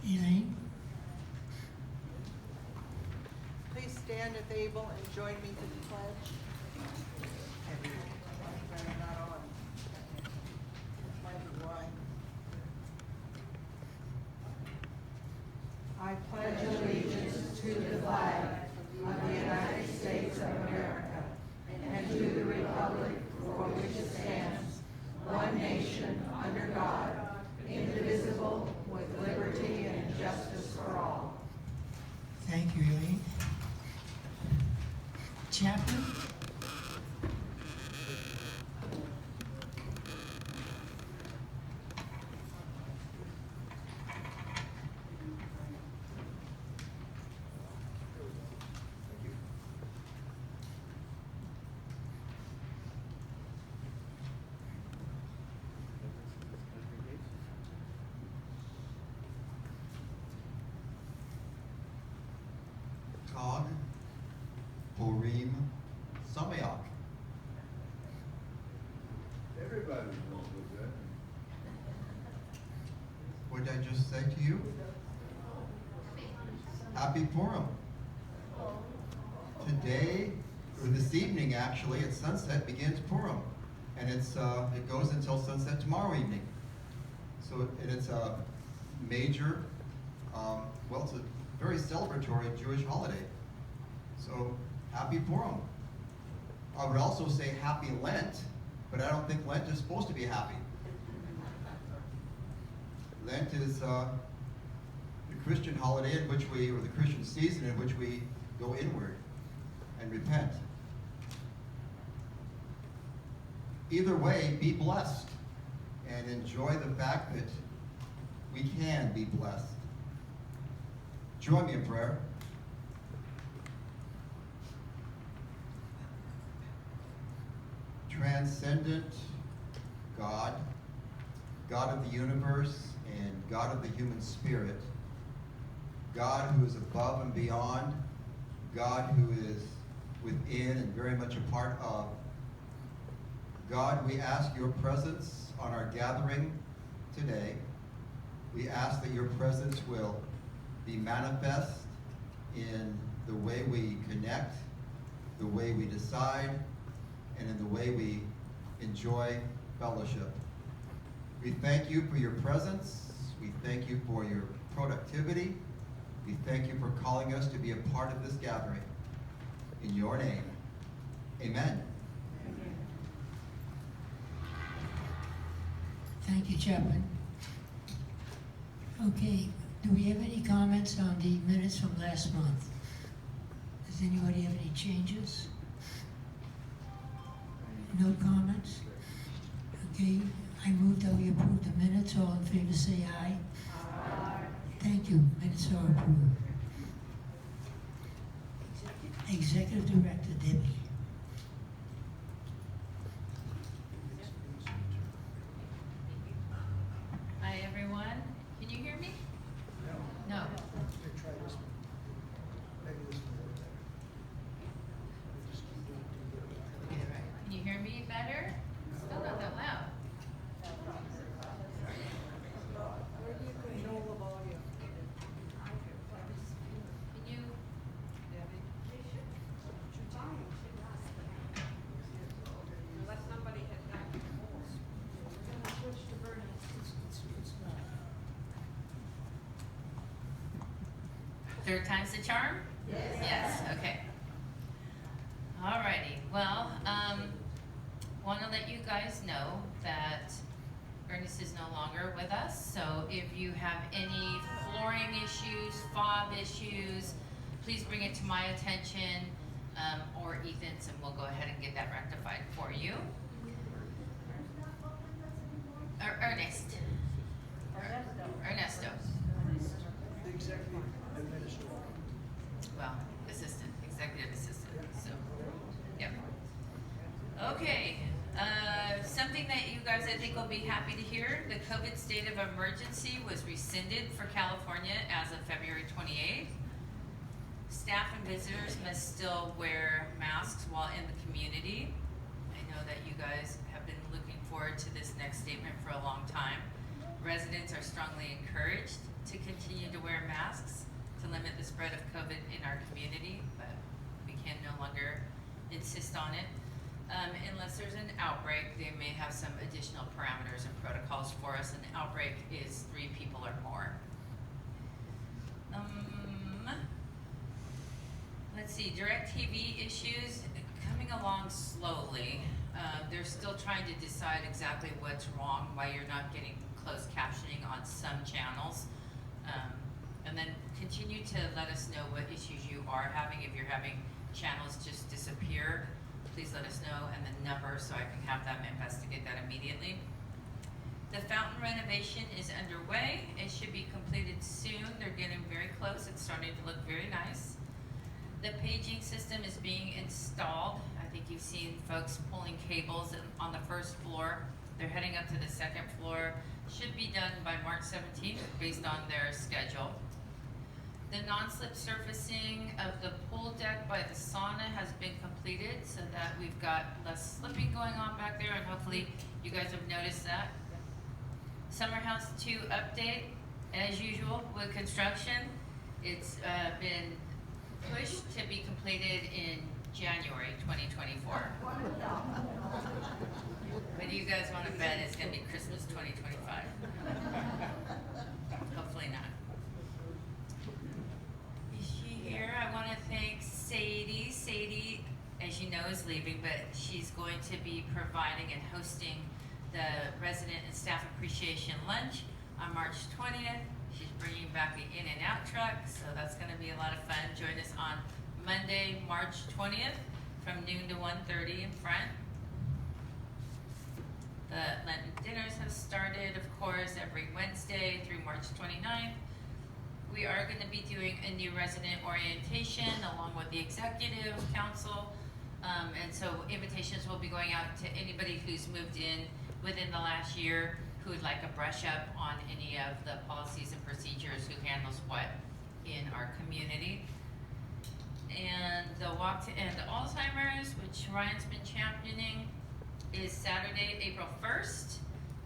Elaine? Please stand if able and join me to the pledge. Not on. Might be why. I pledge allegiance to the flag of the United States of America and to the republic for which it stands, one nation, under God, indivisible, with liberty and justice for all. Thank you, Elaine. Chaplain? Chag Purim Sameach. Everybody knows what that. What did I just say to you? Happy Purim. Today, or this evening actually, at sunset begins Purim. And it goes until sunset tomorrow evening. So it's a major, well, it's a very celebratory Jewish holiday. So, happy Purim. I would also say happy Lent, but I don't think Lent is supposed to be happy. Lent is the Christian holiday in which we, or the Christian season in which we go inward and repent. Either way, be blessed and enjoy the fact that we can be blessed. Join me in prayer. Transcendent God, God of the universe and God of the human spirit, God who is above and beyond, God who is within and very much a part of. God, we ask your presence on our gathering today. We ask that your presence will be manifest in the way we connect, the way we decide, and in the way we enjoy fellowship. We thank you for your presence. We thank you for your productivity. We thank you for calling us to be a part of this gathering. In your name, amen. Thank you, Chaplain. Okay, do we have any comments on the minutes from last month? Does anybody have any changes? No comments? Okay, I move that we approve the minutes. All in favor say aye. Aye. Thank you. Minutes are approved. Executive Director Debbie. Hi, everyone. Can you hear me? No. Try this one. Maybe this one will work better. Can you hear me better? Still not that loud. Where do you control the volume? Can you? Unless somebody had done it before. We're gonna switch to Bernie. It's not. Third time's the charm? Yes, okay. Alrighty, well, want to let you guys know that Ernest is no longer with us, so if you have any flooring issues, fob issues, please bring it to my attention, or Ethan's, and we'll go ahead and get that rectified for you. Ernest. Ernesto. The executive administrator. Well, assistant, executive assistant, so, yep. Okay, something that you guys I think will be happy to hear, the COVID state of emergency was rescinded for California as of February 28th. Staff and visitors must still wear masks while in the community. I know that you guys have been looking forward to this next statement for a long time. residents are strongly encouraged to continue to wear masks to limit the spread of COVID in our community, but we can no longer insist on it. Unless there's an outbreak, they may have some additional parameters and protocols for us. An outbreak is 3 people or more. Let's see, DirecTV issues coming along slowly. They're still trying to decide exactly what's wrong, why you're not getting closed captioning on some channels. And then continue to let us know what issues you are having. If you're having channels just disappear, please let us know, and the number so I can have them investigate that immediately. The fountain renovation is underway. It should be completed soon. They're getting very close. It's starting to look very nice. The paging system is being installed. I think you've seen folks pulling cables on the first floor. They're heading up to the second floor. Should be done by March 17th based on their schedule. The non-slip surfacing of the pool deck by the sauna has been completed so that we've got less slipping going on back there, and hopefully you guys have noticed that. Summer House 2 update, as usual with construction. It's been pushed to be completed in January 2024. But you guys want to bet it's going to be Christmas 2025. Hopefully not. Is she here? I want to thank Sadie. Sadie, as you know, is leaving, but she's going to be providing and hosting the resident and staff appreciation lunch on March 20th. She's bringing back the in and out truck, so that's going to be a lot of fun. Join us on Monday, March 20th from noon to 1:30 in front. The Lenten dinners have started, of course, every Wednesday through March 29th. We are going to be doing a new resident orientation along with the executive council. And so invitations will be going out to anybody who's moved in within the last year who would like a brush up on any of the policies and procedures, who handles what in our community. And the Walk to End Alzheimer's, which Ryan's been championing, is Saturday, April 1st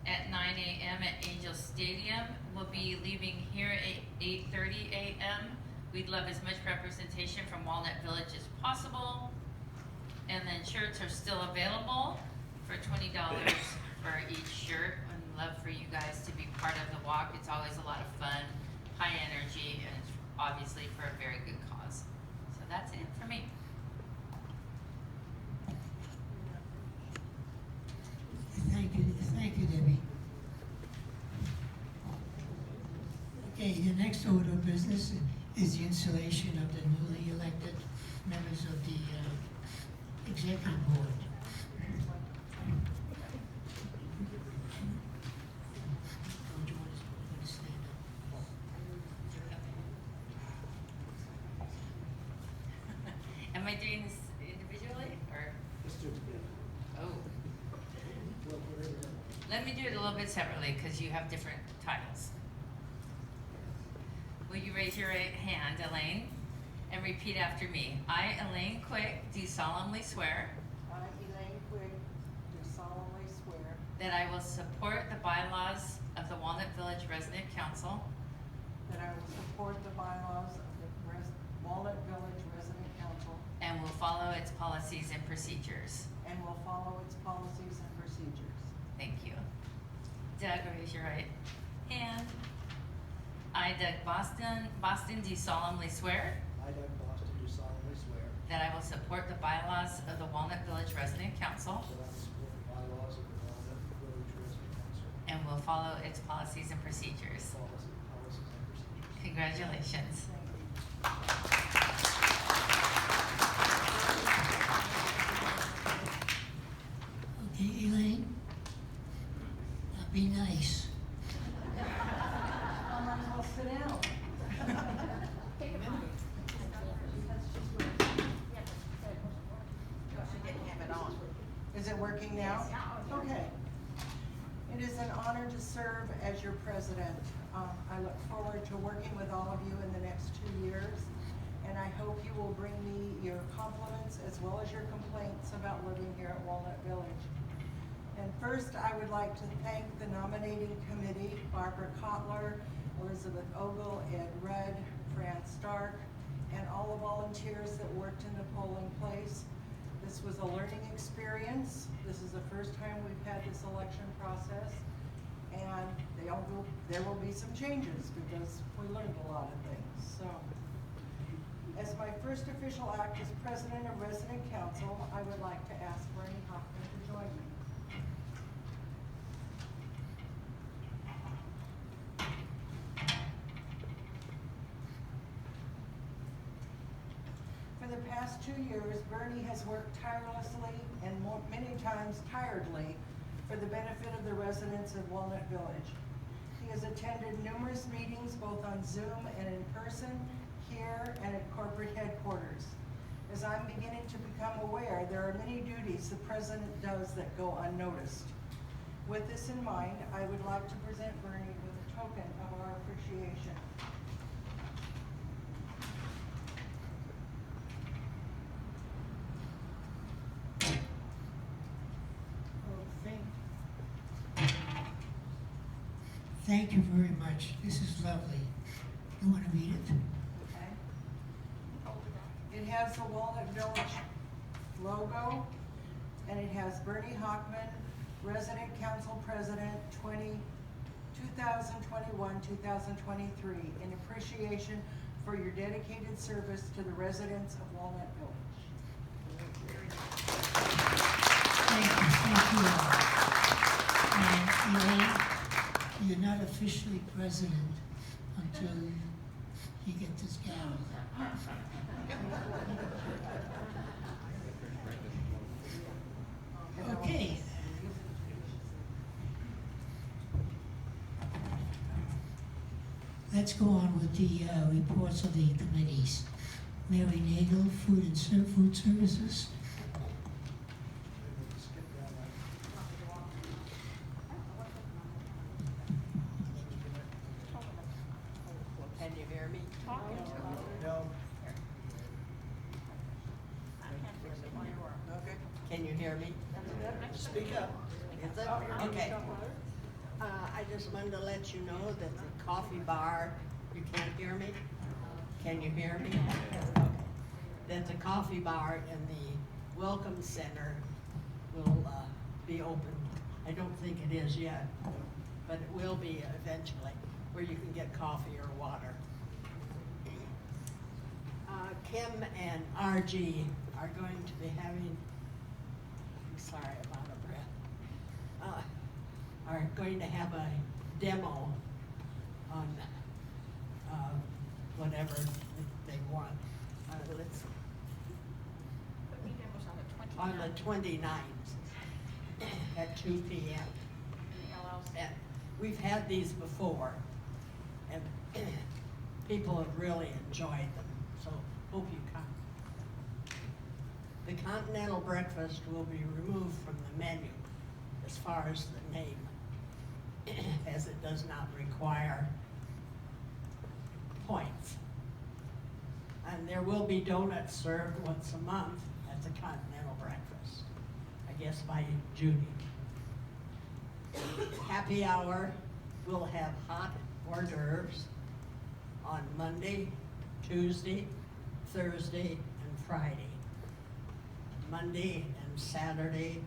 at 9 a.m. at Angel Stadium. We'll be leaving here at 8:30 a.m. We'd love as much representation from Walnut Village as possible. And then shirts are still available for $20 for each shirt. I'd love for you guys to be part of the walk. It's always a lot of fun, high energy, and it's obviously for a very good cause. So that's it for me. Thank you, Debbie. Okay, the next order of business is the installation of the newly elected members of the executive board. Don't you want to stand up? Am I doing this individually or? Oh. Let me do it a little bit separately because you have different titles. Will you raise your right hand, Elaine, and repeat after me? I, Elaine Quick, do solemnly swear I, Elaine Quick, do solemnly swear that I will support the bylaws of the Walnut Village Resident Council that I will support the bylaws of the Walnut Village Resident Council and will follow its policies and procedures. and will follow its policies and procedures. Thank you. Doug, raise your right hand. I, Doug Boston, do solemnly swear I, Doug Boston, do solemnly swear that I will support the bylaws of the Walnut Village Resident Council that I will support the bylaws of the Walnut Village Resident Council, and will follow its policies and procedures. policies and procedures. Congratulations. Thank you. Okay, Elaine? Now be nice. I might as well sit down. Is it working now? Okay. It is an honor to serve as your president. I look forward to working with all of you in the next 2 years, and I hope you will bring me your compliments as well as your complaints about living here at Walnut Village. And first, I would like to thank the nominating committee, Barbara Kotler, Elizabeth Ogle, Ed Rudd, Fran Stark, and all the volunteers that worked in the polling place. This was a learning experience. This is the first time we've had this election process. And there will be some changes because we learned a lot of things. So, as my first official act as president of Resident Council, I would like to ask Bernie Hoffman to join me. For the past 2 years, Bernie has worked tirelessly and many times tiredly for the benefit of the residents of Walnut Village. He has attended numerous meetings both on Zoom and in person, here and at corporate headquarters. As I'm beginning to become aware, there are many duties the president does that go unnoticed. With this in mind, I would like to present Bernie with a token of our appreciation. Thank you very much. This is lovely. You want to read it? Okay. It has the Walnut Village logo, and it has Bernie Hockman, Resident Council President 2021-2023, in appreciation for your dedicated service to the residents of Walnut Village. Thank you. You're not officially president until you get this gavel. Okay. Let's go on with the reports of the committees. Mary Nagel, Food Services. Can you hear me? No. Okay. Can you hear me? Speak up. Is it? Okay. I just wanted to let you know that the coffee bar, you can't hear me? Can you hear me? Okay. That the coffee bar in the Welcome Center will be open. I don't think it is yet, but it will be eventually, where you can get coffee or water. Kim and RG are going to be having, I'm sorry, I'm out of breath, are going to have a demo on whatever they want. Let's, on the 29th at 2 p.m. And we've had these before, and people have really enjoyed them, so hope you come. The continental breakfast will be removed from the menu as far as the name, as it does not require points. And there will be donuts served once a month at the continental breakfast, I guess by Judy. Happy hour, we'll have hot hors d'oeuvres on Monday, Tuesday, Thursday, and Friday. Monday and Saturday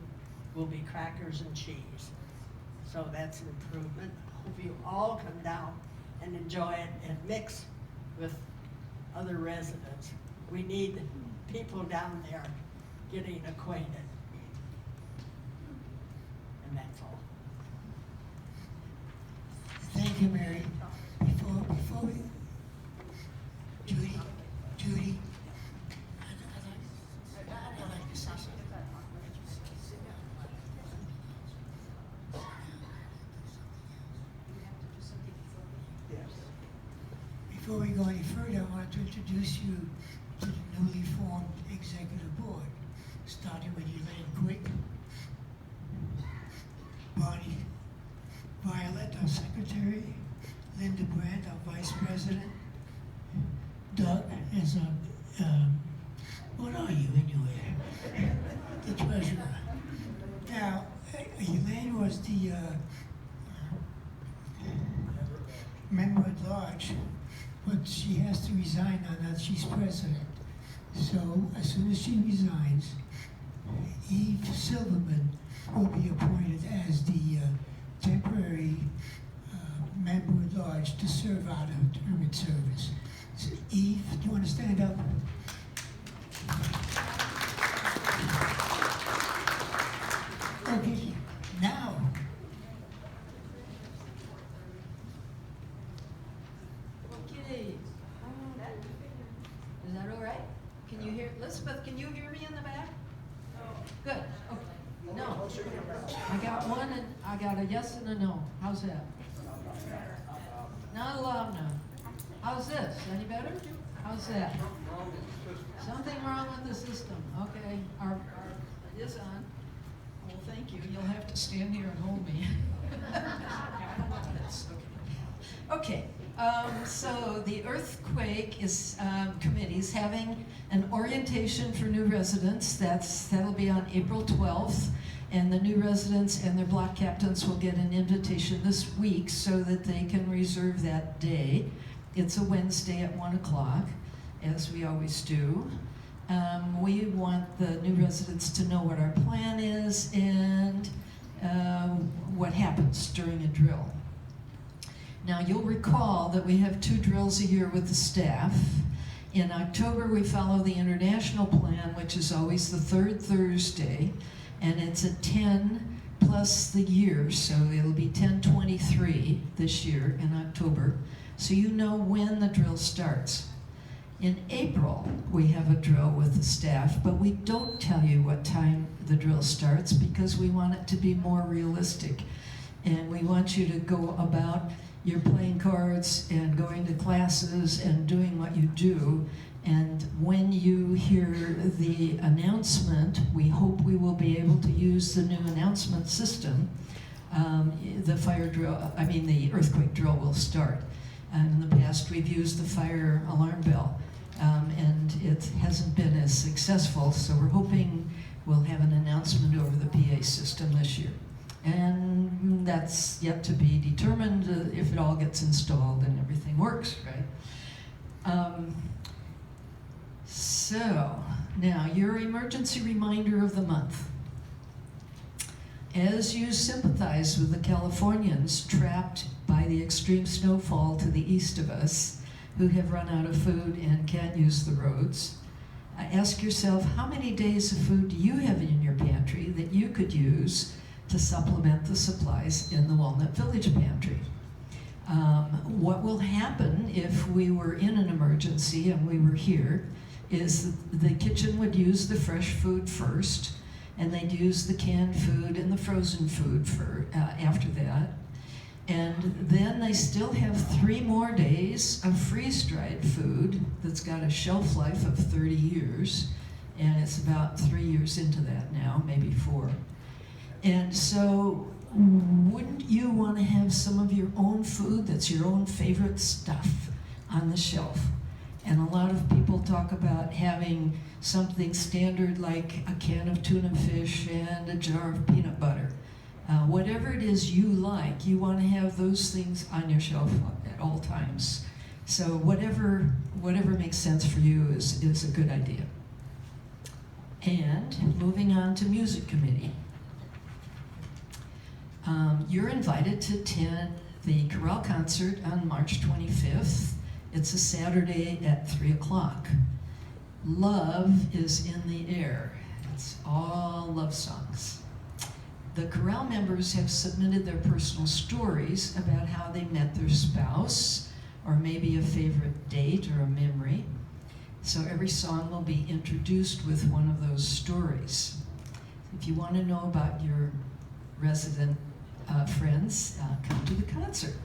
will be crackers and cheese. So that's an improvement. Hope you all come down and enjoy it and mix with other residents. We need people down there getting acquainted. And that's all. Thank you, Mary. Before we, Judy, I'd like to say something. Before we go any further, I want to introduce you to the newly formed executive board, starting with Elaine Quick, Bonnie Violet, our secretary, Linda Brandt, our vice president, Doug is our, what are you anyway? The treasurer. Now, Elaine member at large, but she has to resign now that she's president. So as soon as she resigns, Eve Silverman will be appointed as the temporary member at large to serve out her term in service. So Eve, do you want to stand up? Okay, now. Okay. Is that all right? Can you hear, Elizabeth, can you hear me in the back? Good, okay. No. I got one and I got a yes and a no. How's that? Not loud enough. How's this? Any better? How's that? Something wrong with the system. Okay. It is on. Well, thank you. You'll have to stand here and hold me. Okay. So the earthquake committee's having an orientation for new residents. That'll be on April 12th. And the new residents and their block captains will get an invitation this week so that they can reserve that day. It's a Wednesday at 1 o'clock, as we always do. We want the new residents to know what our plan is and what happens during a drill. Now, you'll recall that we have 2 drills a year with the staff. In October, we follow the international plan, which is always the 3rd Thursday, and it's a 10 plus the year, so it'll be 10/23 this year in October, so you know when the drill starts. In April, we have a drill with the staff, but we don't tell you what time the drill starts because we want it to be more realistic, and we want you to go about your playing cards and going to classes and doing what you do. And when you hear the announcement, we hope we will be able to use the new announcement system. The earthquake drill will start. And in the past, we've used the fire alarm bell, and it hasn't been as successful. So we're hoping we'll have an announcement over the PA system this year. And that's yet to be determined if it all gets installed and everything works, right? So, now your emergency reminder of the month. As you sympathize with the Californians trapped by the extreme snowfall to the east of us, who have run out of food and can't use the roads, ask yourself, how many days of food do you have in your pantry that you could use to supplement the supplies in the Walnut Village pantry? What will happen if we were in an emergency and we were here is the kitchen would use the fresh food first, and they'd use the canned food and the frozen food for after that. And then they still have 3 more days of freeze-dried food that's got a shelf life of 30 years, and it's about 3 years into that now, maybe 4. And so wouldn't you want to have some of your own food that's your own favorite stuff on the shelf? And a lot of people talk about having something standard like a can of tuna fish and a jar of peanut butter. Whatever it is you like, you want to have those things on your shelf at all times. So whatever makes sense for you is a good idea. And moving on to music committee. You're invited to attend the chorale concert on March 25th. It's a Saturday at 3 o'clock. Love is in the air. It's all love songs. The chorale members have submitted their personal stories about how they met their spouse, or maybe a favorite date or a memory. So every song will be introduced with one of those stories. If you want to know about your resident friends, come to the concert.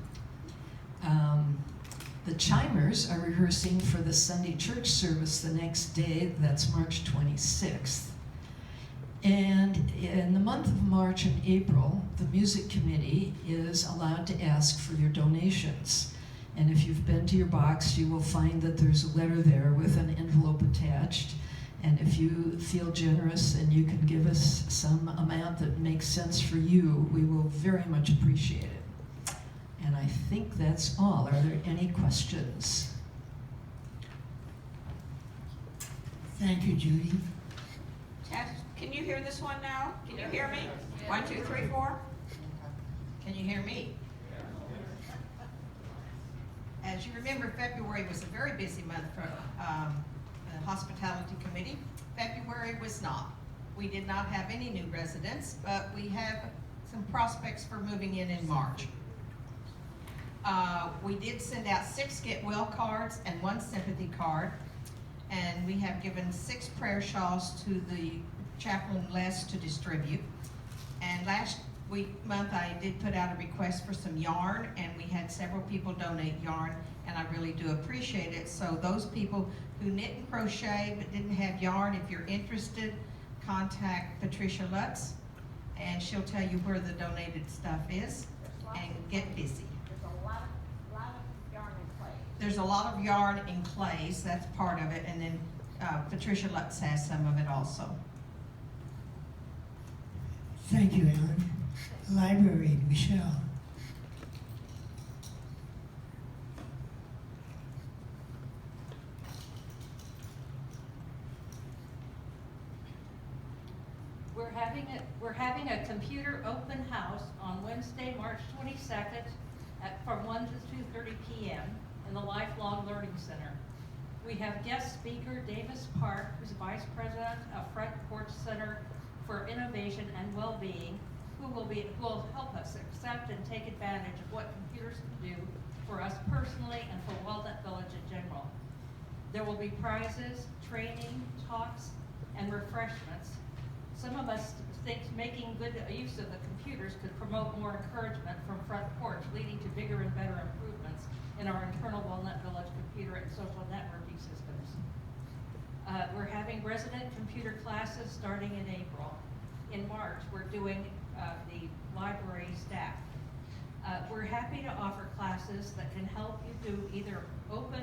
The Chimers are rehearsing for the Sunday church service the next day. That's March 26th. And in the month of March and April, the music committee is allowed to ask for your donations. And if you've been to your box, you will find that there's a letter there with an envelope attached. And if you feel generous and you can give us some amount that makes sense for you, we will very much appreciate it. And I think that's all. Are there any questions? Thank you, Judy. Tess, can you hear this one now? Can you hear me? 1, 2, 3, 4. Can you hear me? As you remember, February was a very busy month for the Hospitality Committee. February was not. We did not have any new residents, but we have some prospects for moving in March. We did send out 6 get well cards and 1 sympathy card, and we have given 6 prayer shawls to the chaplain Les to distribute. And last month I did put out a request for some yarn, and we had several people donate yarn, and I really do appreciate it. So those people who knit and crochet but didn't have yarn, if you're interested, contact Patricia Lutz, and she'll tell you where the donated stuff is, and get busy. There's a lot of yarn in clays, that's part of it, and then Patricia Lutz has some of it also. Thank you, Ellen. Library, Michelle. We're having a computer open house on Wednesday, March 22nd from 1 to 2:30 p.m. in the Lifelong Learning Center. We have guest speaker Davis Park, who's Vice President of Front Porch Center for Innovation and Wellbeing, who will help us accept and take advantage of what computers can do for us personally and for Walnut Village in general. There will be prizes, training, talks, and refreshments. Some of us think making good use of the computers could promote more encouragement from Front Porch, leading to bigger and better improvements in our internal Walnut Village computer and social networking systems. We're having resident computer classes starting in April. In March, we're doing the library staff. We're happy to offer classes that can help you to either help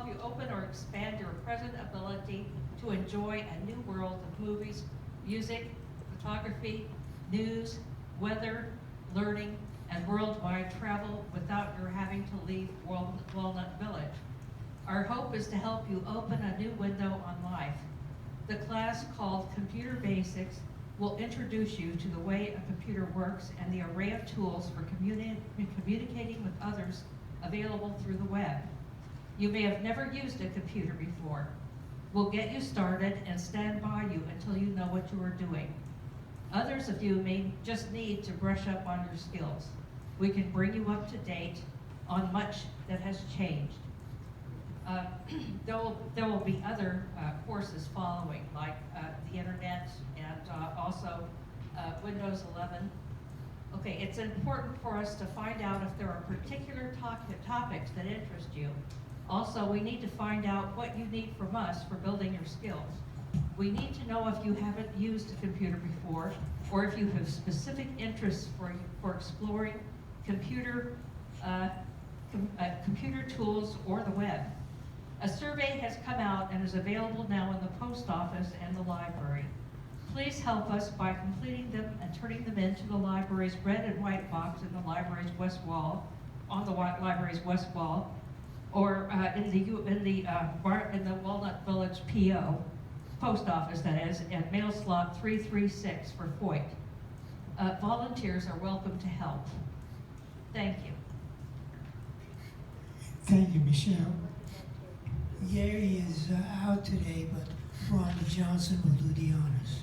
you open or expand your present ability to enjoy a new world of movies, music, photography, news, weather, learning, and worldwide travel without your having to leave Walnut Village. Our hope is to help you open a new window on life. The class, called Computer Basics, will introduce you to the way a computer works and the array of tools for communicating with others available through the web. You may have never used a computer before. We'll get you started and stand by you until you know what you are doing. Others of you may just need to brush up on your skills. We can bring you up to date on much that has changed. There will be other courses following, like the internet and also Windows 11. Okay, it's important for us to find out if there are particular topics that interest you. Also, we need to find out what you need from us for building your skills. We need to know if you haven't used a computer before, or if you have specific interests for exploring computer tools or the web. A survey has come out and is available now in the post office and the library. Please help us by completing them and turning them into the library's red and white box in the library's west wall, on the library's west wall, or in the Walnut Village PO, post office that is, at mail slot 336 for Foyt. Volunteers are welcome to help. Thank you. Thank you, Michelle. Gary is out today, but Rhonda Johnson will do the honors.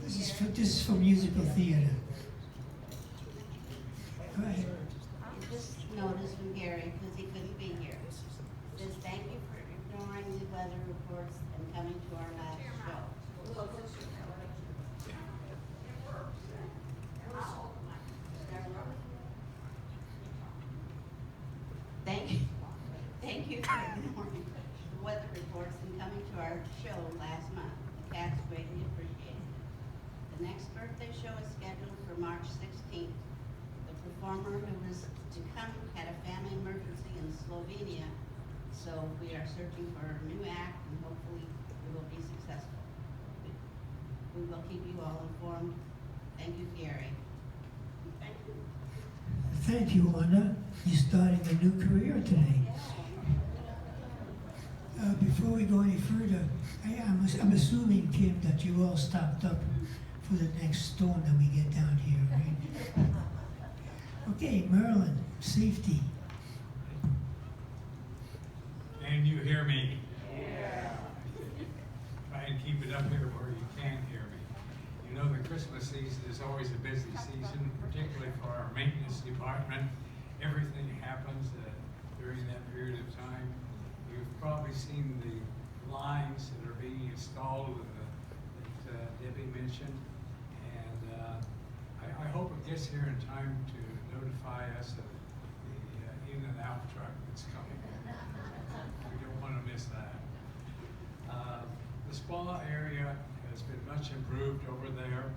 This is for musical theater. Go ahead. Just notice from Gary, because he couldn't be here. Says, thank you for ignoring the weather reports and coming to our last show. Thank you for ignoring the weather reports and coming to our show last month. The cats greatly appreciated it. The next birthday show is scheduled for March 16th. The performer who was to come had a family emergency in Slovenia, so we are searching for a new act and hopefully we will be successful. We will keep you all informed. Thank you, Gary. Thank you. Thank you, Wanda. You're starting a new career today. Before we go any further, I'm assuming, Kim, that you all stocked up for the next storm that we get down here, right? Okay, Maryland, safety. Can you hear me? Yeah. Try and keep it up here where you can hear me. You know, the Christmas season is always a busy season, particularly for our maintenance department. Everything happens during that period of time. You've probably seen the lines that are being installed that Debbie mentioned. And I hope it gets here in time to notify us of the in and out truck that's coming. We don't want to miss that. The spa area has been much improved over there,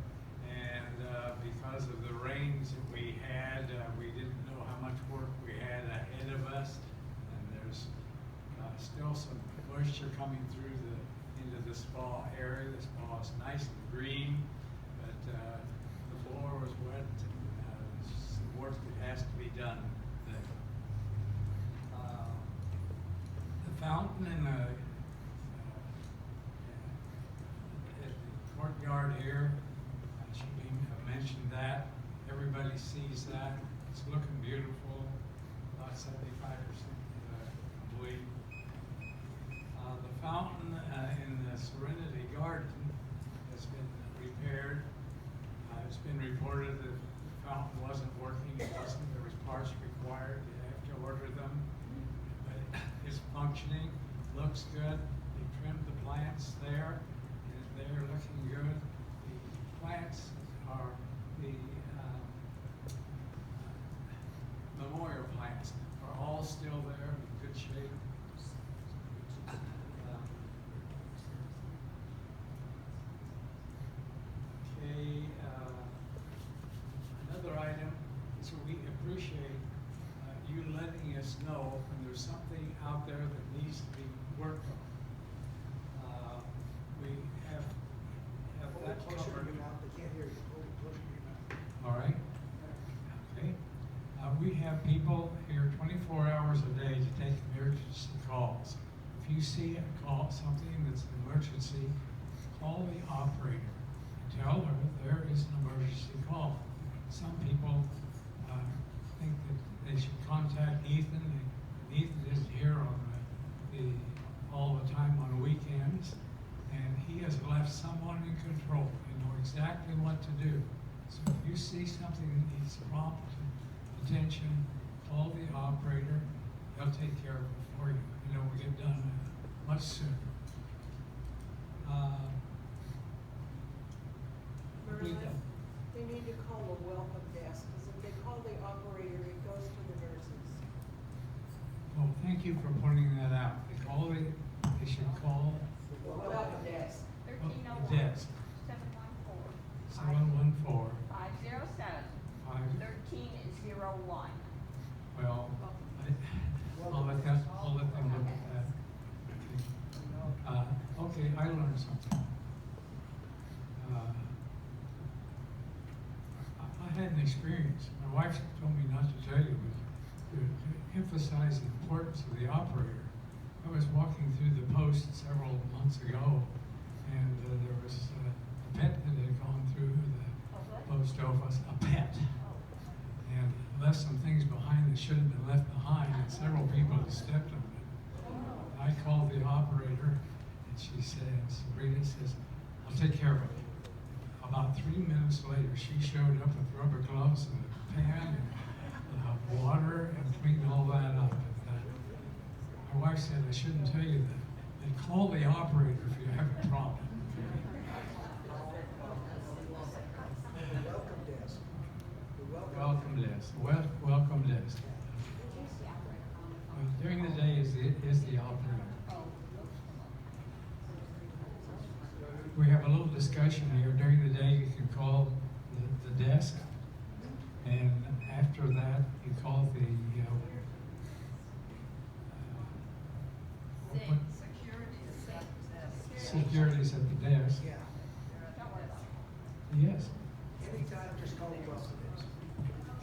and because of the rains that we had, we didn't know how much work we had ahead of us, and there's still some moisture coming through into the spa area. The spa is nice and green, but the floor was wet, and there's some work that has to be done there. The fountain in the courtyard here, I should have mentioned that. Everybody sees that. It's looking beautiful, about 75% complete. The fountain in the Serenity Garden has been repaired. It's been reported that the fountain wasn't working. It wasn't. There was parts required. You have to order them. But it's functioning. Looks good. They trimmed the plants there. They're looking good. The plants are the memorial plants are all still there in good shape. Okay, another item is we appreciate you letting us know when there's something out there that needs to be worked on. We have that covered. They can't hear you. Closer to your mouth. All right. Okay. We have people here 24 hours a day to take emergency calls. If you see a call, something that's an emergency, call the operator and tell her there is an emergency call. Some people think that they should contact Ethan. Ethan isn't here on all the time on weekends, and he has left someone in control. They know exactly what to do. So if you see something that needs prompt attention, call the operator. They'll take care of it for you. You know, we get done much sooner. Marilyn, they need to call the welcome desk, because if they call the operator, it goes to the nurses. Well, thank you for pointing that out. They should call The welcome desk. the desk. 714 507 1301. Well, I'll let them look at that. Okay, I learned something. I had an experience. My wife told me not to tell you, but to emphasize the importance of the operator. I was walking through the post several months ago, and there was a pet that had gone through the post office, a pet, and left some things behind that shouldn't have been left behind, and several people had stepped on it. I called the operator, and she said, Sabrina says, I'll take care of it. About 3 minutes later, she showed up with rubber gloves and a pan and water and cleaned all that up. And, my wife said, I shouldn't tell you that. And call the operator if you have a problem. Welcome desk. The Welcome desk. Welcome desk. During the day is the operator. We have a little discussion here. During the day, you can call the desk, and after that, you call the securities at the desk. Yeah. Yes. Anytime, just call me Russell.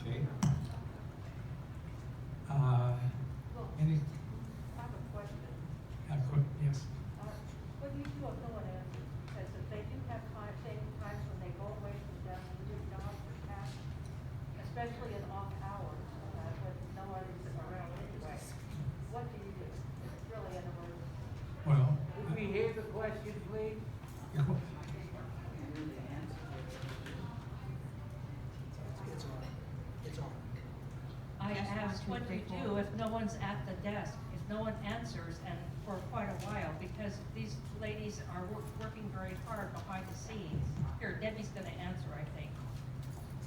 Okay. Any, I have a question. yes. What do you do if no one answers? Because if they do have same times when they go away from them and do jobs or tasks, especially in off hours, when no one is around anyway, what do you do? If it's really an emergency. Well, Could we hear the question, please? It's on. It's on. I asked, what do you do if no one's at the desk, if no one answers and for quite a while? Because these ladies are working very hard behind the scenes. Here, Debbie's gonna answer, I think.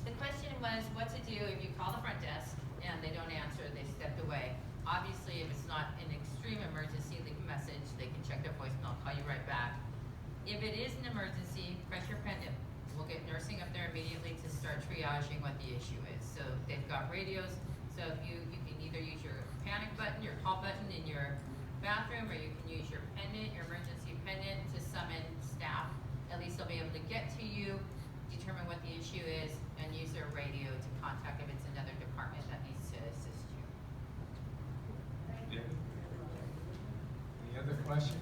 The question was what to do if you call the front desk and they don't answer, they stepped away. Obviously, if it's not an extreme emergency, leave a message, they can check their voicemail, call you right back. If it is an emergency, press your pendant. We'll get nursing up there immediately to start triaging what the issue is. So they've got radios, so if you can either use your panic button, your call button in your bathroom, or you can use your pendant, your emergency pendant to summon staff. At least they'll be able to get to you, determine what the issue is, and use their radio to contact if it's another department that needs to assist you. Yeah. Any other questions?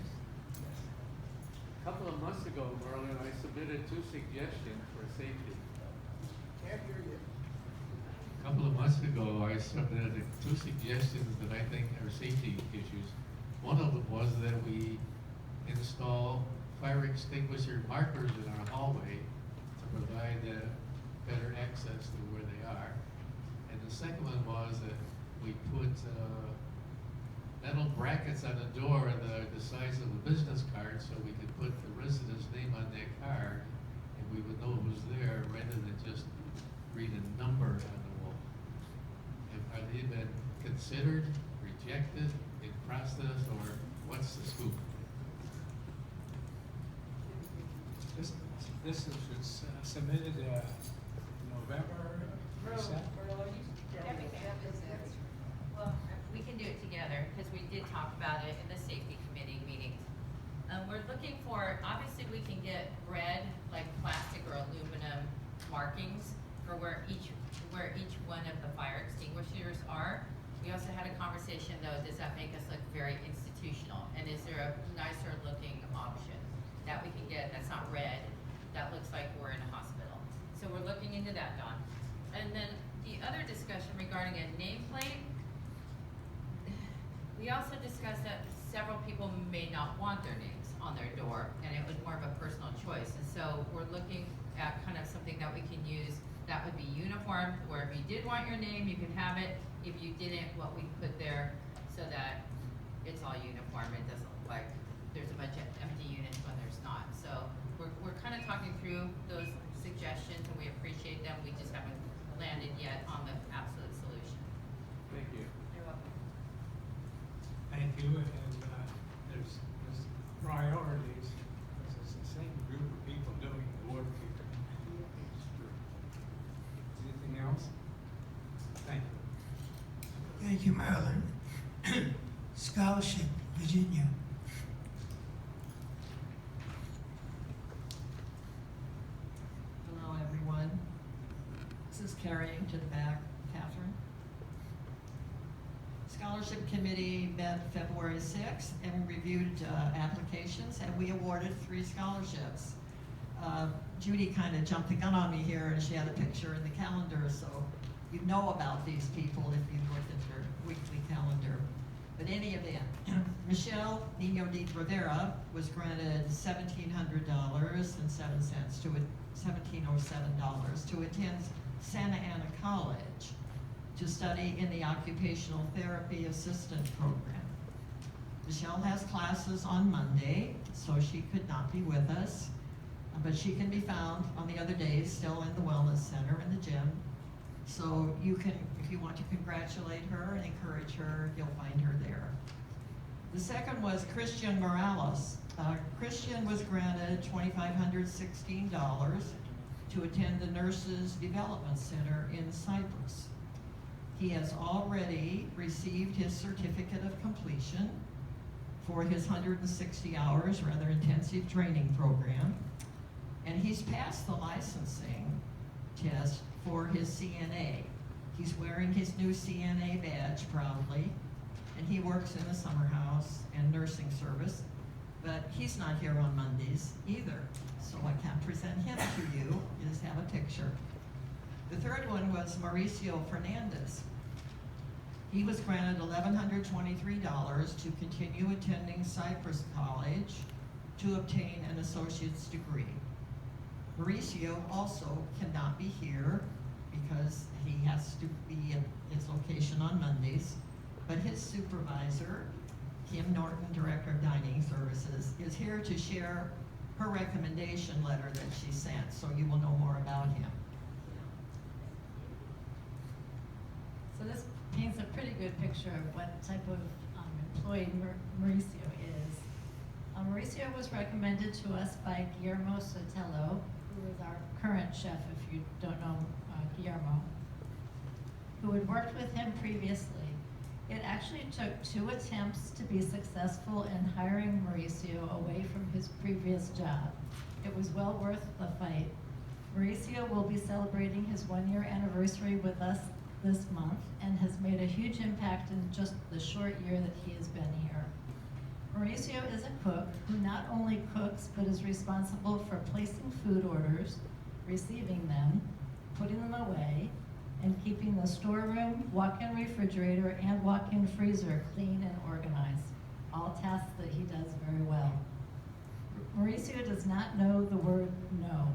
A couple of months ago, Merlin, I submitted 2 suggestions for safety. Can't hear you. A couple of months ago, I submitted 2 suggestions that I think are safety issues. One of them was that we install fire extinguisher markers in our hallway to provide better access to where they are. And the second one was that we put metal brackets on the door the size of a business card so we could put the resident's name on their card and we would know who's there rather than just read a number on the wall. Have they been considered, rejected, in process, or what's the scoop? This was submitted November, December. Well, we can do it together, because we did talk about it in the safety committee meetings. We're looking for, obviously we can get red, like plastic or aluminum markings for where each one of the fire extinguishers are. We also had a conversation though, does that make us look very institutional? And is there a nicer looking option that we can get that's not red, that looks like we're in a hospital? So we're looking into that, Dawn. And then the other discussion regarding a nameplate, we also discussed that several people may not want their names on their door, and it was more of a personal choice. And so we're looking at kind of something that we can use that would be uniform, where if you did want your name, you could have it. If you didn't, what we put there so that it's all uniform. It doesn't look like there's a bunch of empty units when there's not. So we're kind of talking through those suggestions, and we appreciate them. We just haven't landed yet on the absolute solution. Thank you. You're welcome. Thank you, and there's priorities, because it's the same group of people doing the work here. Anything else? Thank you. Thank you, Marilyn. Scholarship, Virginia. Hello, everyone. This is carrying to the back, Catherine. Scholarship Committee met February 6th and reviewed applications, and we awarded 3 scholarships. Judy kind of jumped the gun on me here, and she had a picture in the calendar, so you know about these people if you look at their weekly calendar. But in any event, Michelle Nino de Rivera was granted $1,700.07 to $1,707 to attend Santa Ana College to study in the Occupational Therapy Assistant Program. Michelle has classes on Monday, so she could not be with us, but she can be found on the other days still in the Wellness Center in the gym. So you can, if you want to congratulate her and encourage her, you'll find her there. The second was Christian Morales. Christian was granted $2,516 to attend the Nurses Development Center in Cyprus. He has already received his certificate of completion for his 160 hours rather intensive training program, and he's passed the licensing. test for his CNA. He's wearing his new CNA badge proudly, and he works in the summer house and nursing service, but he's not here on Mondays either, so I can't present him to you. You just have a picture. The third one was Mauricio Fernandez. He was granted $1,123 to continue attending Cypress College to obtain an associate's degree. Mauricio also cannot be here because he has to be at his location on Mondays, but his supervisor, Kim Norton, Director of Dining Services, is here to share her recommendation letter that she sent, so you will know more about him. So this paints a pretty good picture of what type of employee Mauricio is. Mauricio was recommended to us by Guillermo Sotelo, who is our current chef, if you don't know Guillermo, who had worked with him previously. It actually took 2 attempts to be successful in hiring Mauricio away from his previous job. It was well worth the fight. Mauricio will be celebrating his 1-year anniversary with us this month and has made a huge impact in just the short year that he has been here. Mauricio is a cook who not only cooks but is responsible for placing food orders, receiving them, putting them away, and keeping the storeroom, walk-in refrigerator, and walk-in freezer clean and organized. All tasks that he does very well. Mauricio does not know the word no.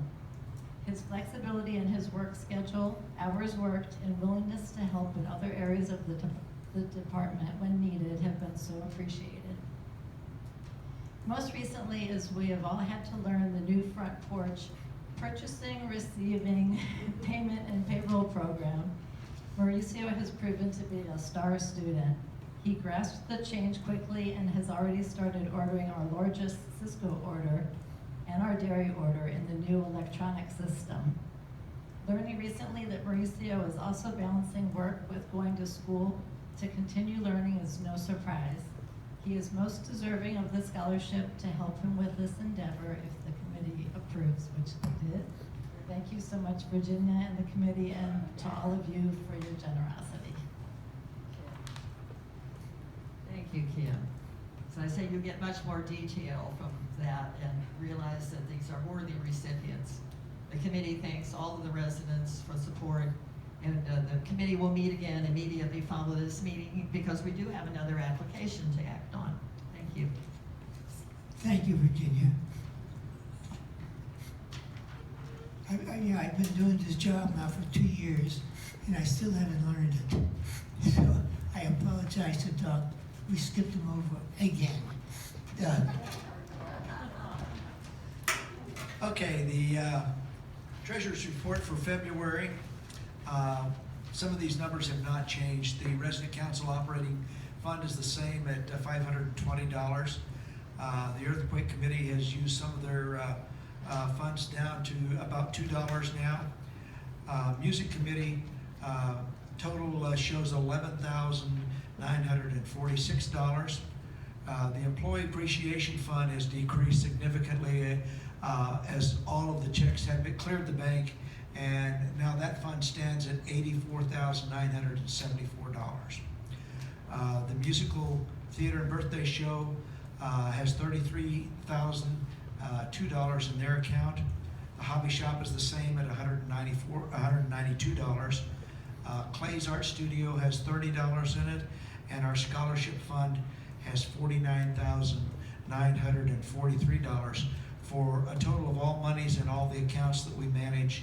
His flexibility in his work schedule, hours worked, and willingness to help in other areas of the department when needed have been so appreciated. Most recently, as we have all had to learn the new front porch purchasing, receiving, payment, and payroll program, Mauricio has proven to be a star student. He grasped the change quickly and has already started ordering our largest Cisco order and our dairy order in the new electronic system. Learning recently that Mauricio is also balancing work with going to school to continue learning is no surprise. He is most deserving of the scholarship to help him with this endeavor if the committee approves, which they did. Thank you so much, Virginia and the committee, and to all of you for your generosity. Thank you, Kim. So I say you get much more detail from that and realize that these are worthy recipients. The committee thanks all of the residents for support, and the committee will meet again immediately following this meeting because we do have another application to act on. Thank you. Thank you, Virginia. I've been doing this job now for 2 years, and I still haven't learned it. So I apologize to Doug. We skipped him over again. Doug. Okay, the treasurer's report for February. Some of these numbers have not changed. The resident council operating fund is the same at $520. The earthquake committee has used some of their funds down to about $2 now. Music committee total shows $11,946. The employee appreciation fund has decreased significantly as all of the checks have been cleared the bank, and now that fund stands at $84,974. The musical theater and birthday show has $33,002 in their account. The hobby shop is the same at $192. Clay's Art Studio has $30 in it, and our scholarship fund has $49,943 for a total of all monies and all the accounts that we manage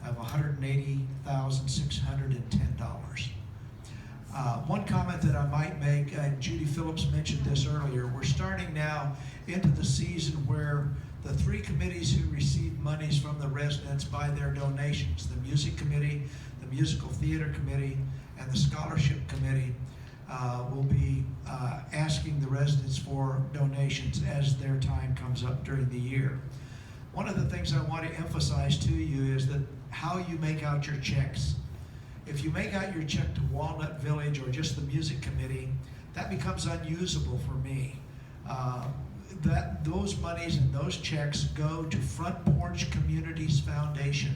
of $180,610. One comment that I might make, Judy Phillips mentioned this earlier, we're starting now into the season where the 3 committees who receive monies from the residents by their donations, the music committee, the musical theater committee, and the scholarship committee, will be asking the residents for donations as their time comes up during the year. One of the things I want to emphasize to you is that how you make out your checks. If you make out your check to Walnut Village or just the music committee, that becomes unusable for me. Those monies and those checks go to Front Porch Communities Foundation.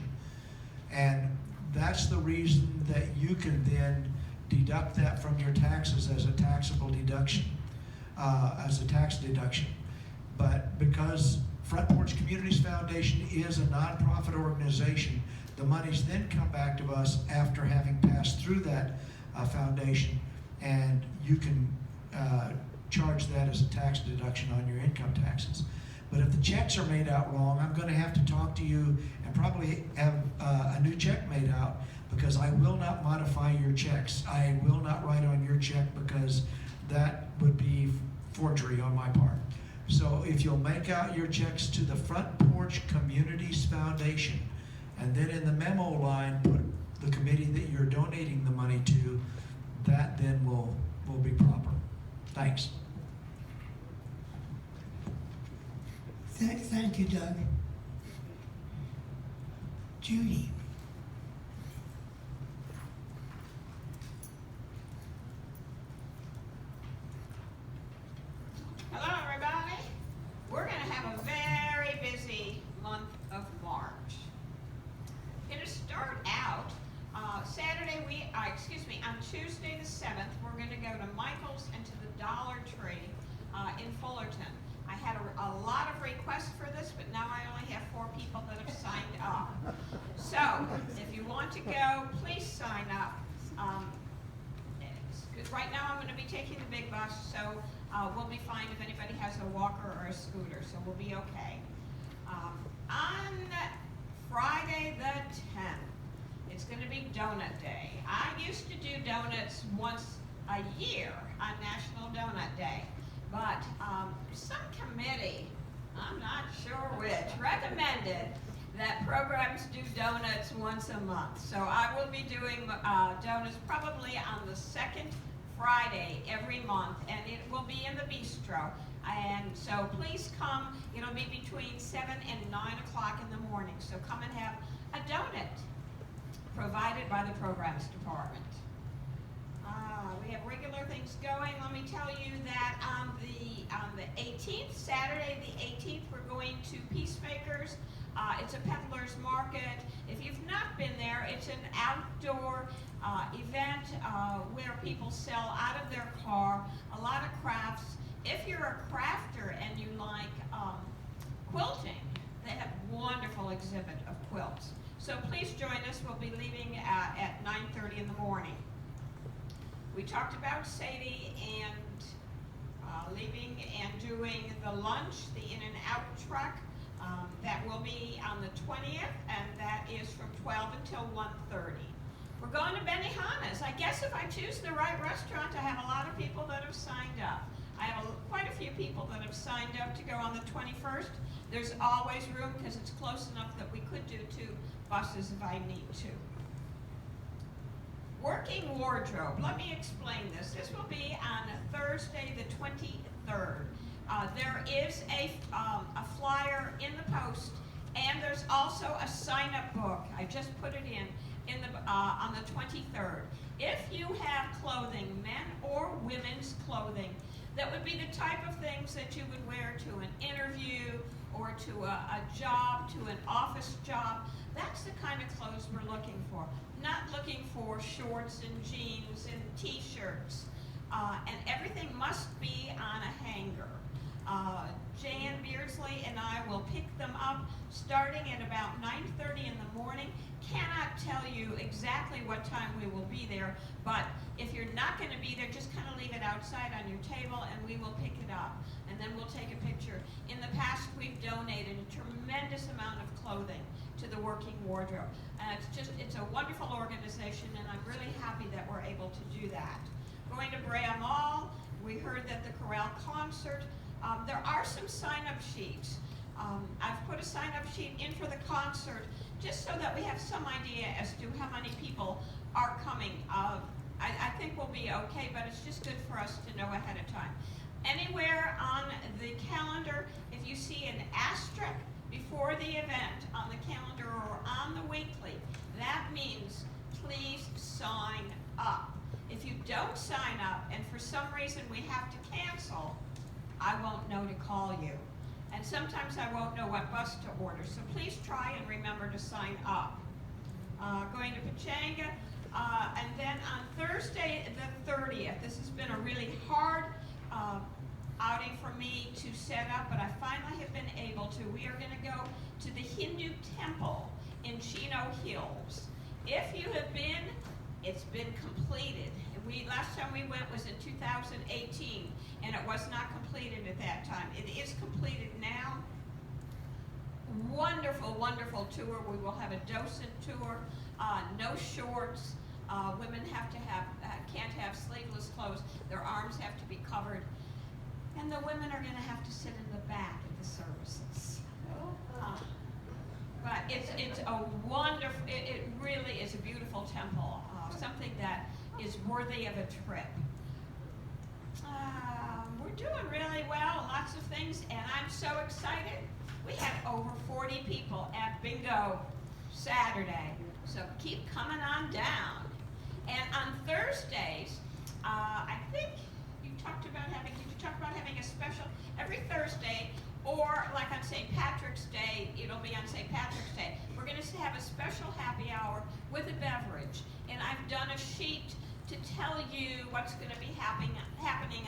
And that's the reason that you can then deduct that from your taxes as a taxable deduction, as a tax deduction. But because Front Porch Communities Foundation is a nonprofit organization, the monies then come back to us after having passed through that foundation, and you can charge that as a tax deduction on your income taxes. But if the checks are made out wrong, I'm going to have to talk to you and probably have a new check made out, because I will not modify your checks. I will not write on your check, because that would be forgery on my part. So if you'll make out your checks to the Front Porch Communities Foundation, and then in the memo line put the committee that you're donating the money to, that then will be proper. Thanks. Thank you, Doug. Judy. Hello, everybody. We're going to have a very busy month of March. Going to start out on Tuesday the 7th, we're going to go to Michael's and to the Dollar Tree in Fullerton. I had a lot of requests for this, but now I only have 4 people that have signed up. So, if you want to go, please sign up. Because right now I'm going to be taking the big bus, so we'll be fine if anybody has a walker or a scooter, so we'll be okay. On Friday the 10th, it's going to be Donut Day. I used to do donuts once a year on National Donut Day, but some committee, I'm not sure which, recommended that programs do donuts once a month. So I will be doing donuts probably on the 2nd Friday every month, and it will be in the bistro. And so please come. It'll be between 7 and 9 o'clock in the morning. So come and have a donut provided by the programs department. We have regular things going. Let me tell you that on the 18th, Saturday the 18th, we're going to Peacemakers. It's a peddler's market. If you've not been there, it's an outdoor event where people sell out of their car a lot of crafts. If you're a crafter and you like quilting, they have a wonderful exhibit of quilts. So please join us. We'll be leaving at 9:30 in the morning. We talked about Sadie and leaving and doing the lunch, the In-N-Out truck. That will be on the 20th, and that is from 12 until 1:30. We're going to Benihana's. I guess if I choose the right restaurant, I have a lot of people that have signed up. I have quite a few people that have signed up to go on the 21st. There's always room because it's close enough that we could do 2 buses if I need to. Working wardrobe. Let me explain this. This will be on Thursday the 23rd. There is a flyer in the post, and there's also a sign-up book. I just put it in the on the 23rd. If you have clothing, men or women's clothing, that would be the type of things that you would wear to an interview or to a job, to an office job. That's the kind of clothes we're looking for. Not looking for shorts and jeans and t-shirts. And everything must be on a hanger. Jan Beardsley and I will pick them up starting at about 9:30 in the morning. Cannot tell you exactly what time we will be there, but if you're not going to be there, just kind of leave it outside on your table and we will pick it up. And then we'll take a picture. In the past, we've donated a tremendous amount of clothing to the Working Wardrobe. It's a wonderful organization, and I'm really happy that we're able to do that. Going to Brea Mall, we heard that the Chorale concert, there are some sign-up sheets. I've put a sign-up sheet in for the concert just so that we have some idea as to how many people are coming. I think we'll be okay, but it's just good for us to know ahead of time. Anywhere on the calendar, if you see an asterisk before the event on the calendar or on the weekly, that means please sign up. If you don't sign up and for some reason we have to cancel, I won't know to call you. And sometimes I won't know what bus to order, so please try and remember to sign up. going to Pachanga. And then on Thursday, the 30th, this has been a really hard outing for me to set up, but I finally have been able to. We are going to go to the Hindu temple in Chino Hills. If you have been, it's been completed. Last time we went was in 2018, and it was not completed at that time. It is completed now. Wonderful, wonderful tour. We will have a docent tour, no shorts. Women can't have sleeveless clothes. Their arms have to be covered. And the women are going to have to sit in the back of the services. But it's a wonderful, it really is a beautiful temple, something that is worthy of a trip. We're doing really well, lots of things, and I'm so excited. We had over 40 people at Bingo Saturday, so keep coming on down. And on Thursdays, I think you talked about having a special every Thursday, or like on St. Patrick's Day, it'll be on St. Patrick's Day. We're going to have a special happy hour with a beverage, and I've done a sheet to tell you what's going to be happening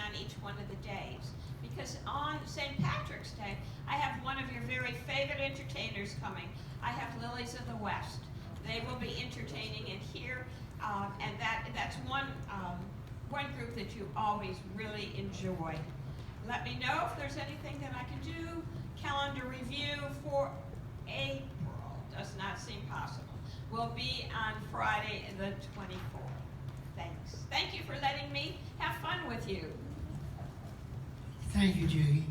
on each one of the days. Because on St. Patrick's Day, I have one of your very favorite entertainers coming. I have Lilies of the West. They will be entertaining in here, and that's one group that you always really enjoy. Let me know if there's anything that I can do. Calendar review for April does not seem possible. Will be on Friday the 24th. Thanks. Thank you for letting me have fun with you. Thank you, Judy.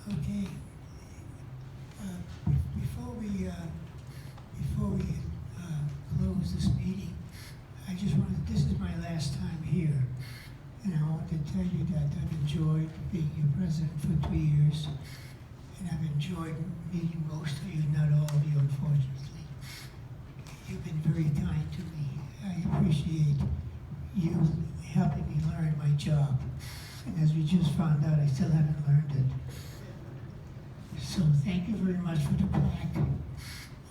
Okay. Before we close this meeting, I just wanted, this is my last time here, and I want to tell you that I've enjoyed being your president for 3 years, and I've enjoyed meeting most of you, not all of you, unfortunately. You've been very kind to me. I appreciate you helping me learn my job. And as we just found out, I still haven't learned it. So thank you very much for the plaque.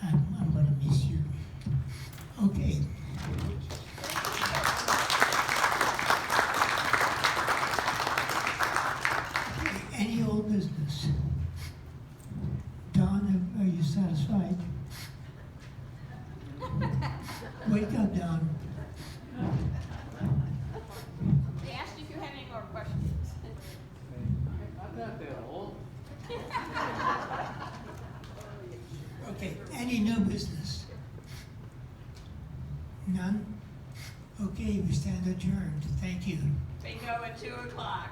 I'm going to miss you. Okay. Any old business? Don, are you satisfied? Wake up, Don. They asked if you had any more questions. I'm not that old. Okay, any new business? None? Okay, we stand adjourned. Thank you. Bingo at 2 o'clock.